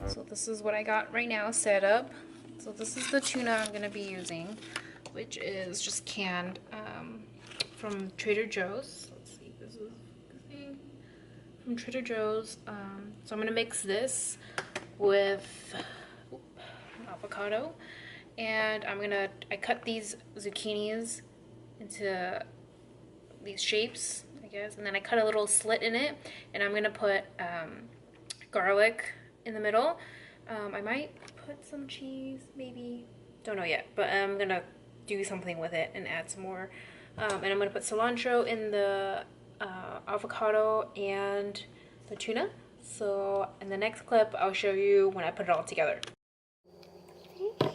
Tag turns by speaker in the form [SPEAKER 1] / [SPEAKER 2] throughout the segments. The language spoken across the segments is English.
[SPEAKER 1] So this is what I got right now set up. So this is the tuna I'm going to be using, which is just canned from Trader Joe's. Let's see, this is from Trader Joe's. So I'm going to mix this with avocado, and I cut these zucchinis into these shapes, I guess, and then I cut a little slit in it, and I'm going to put garlic in the middle. I might put some cheese, maybe, don't know yet, but I'm gonna do something with it and add some more. And I'm gonna put cilantro in the avocado and the tuna. So in the next clip, I'll show you when I put it all together.
[SPEAKER 2] Alright,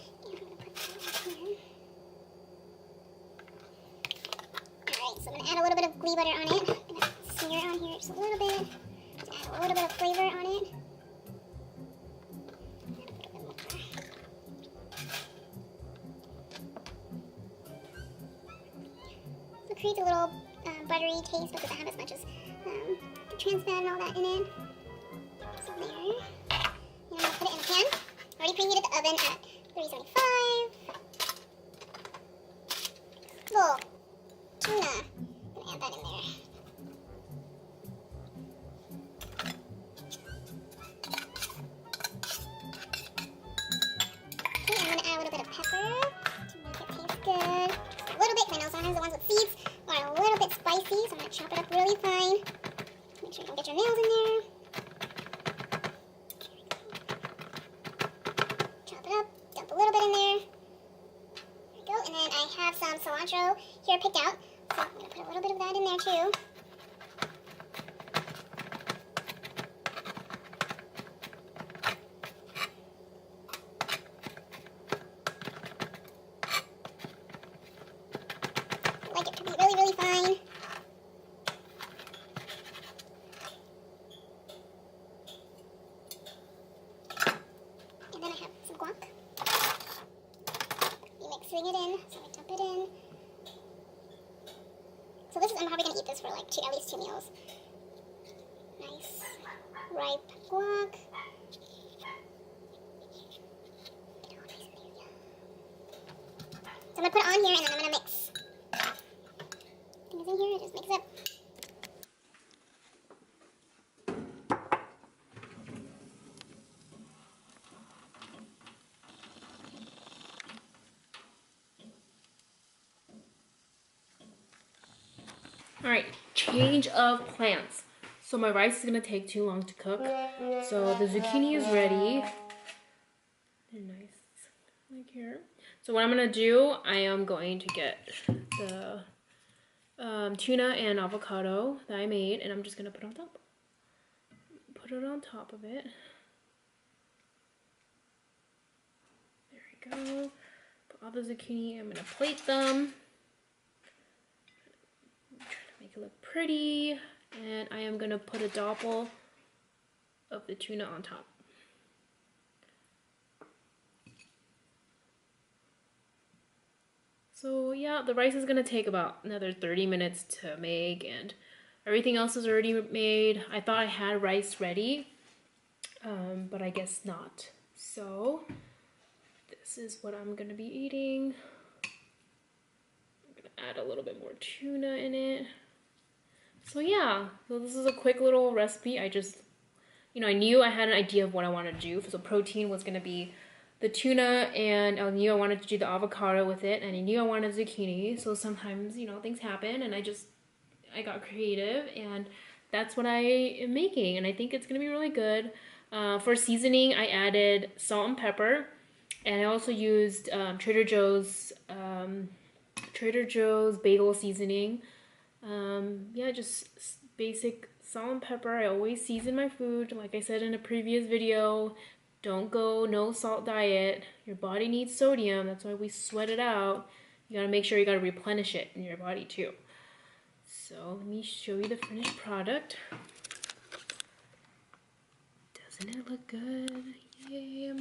[SPEAKER 2] so I'm gonna add a little bit of Ghee butter on it. I'm gonna smear it on here just a little bit. Add a little bit of flavor on it. So it creates a little buttery taste, but doesn't have as much as trans fat and all that in it. So there. And I'm gonna put it in a pan. I already preheated the oven at 375. Little tuna. I'm gonna add that in there. Okay, I'm gonna add a little bit of pepper to make it taste good. Just a little bit, 'cause I know sometimes the ones with seeds are a little bit spicy, so I'm gonna chop it up really fine. Make sure you don't get your nails in there. Chop it up, dump a little bit in there. There we go, and then I have some cilantro here picked out, so I'm gonna put a little bit of that in there too. I like it to be really, really fine. And then I have some guac. Be mixing it in, so I dump it in. So this is, I'm probably going to eat this for like at least 2 meals. Nice, ripe guac. So I'm going to put it on here and then I'm going to mix. Things in here, just mix it up.
[SPEAKER 1] Alright, change of plans. So my rice is gonna take too long to cook. So the zucchini is ready. They're nice, like here. So what I'm gonna do, I am going to get the tuna and avocado that I made, and I'm just gonna put on top. Put it on top of it. There we go. Put all the zucchini. I'm gonna plate them. Make it look pretty, and I am gonna put a doppel of the tuna on top. So yeah, the rice is gonna take about another 30 minutes to make, and everything else is already made. I thought I had rice ready, but I guess not. So this is what I'm gonna be eating. I'm gonna add a little bit more tuna in it. So yeah, so this is a quick little recipe. I just, I knew I had an idea of what I wanted to do. So protein was gonna be the tuna, and I knew I wanted to do the avocado with it, and I knew I wanted zucchini. So sometimes, things happen, and I got creative, and that's what I am making, and I think it's gonna be really good. For seasoning, I added salt and pepper, and I also used Trader Joe's bagel seasoning. Yeah, just basic salt and pepper. I always season my food. Like I said in a previous video, don't go no salt diet. Your body needs sodium. That's why we sweat it out. You gotta make sure you gotta replenish it in your body too. So let me show you the finished product. Doesn't it look good? Yay.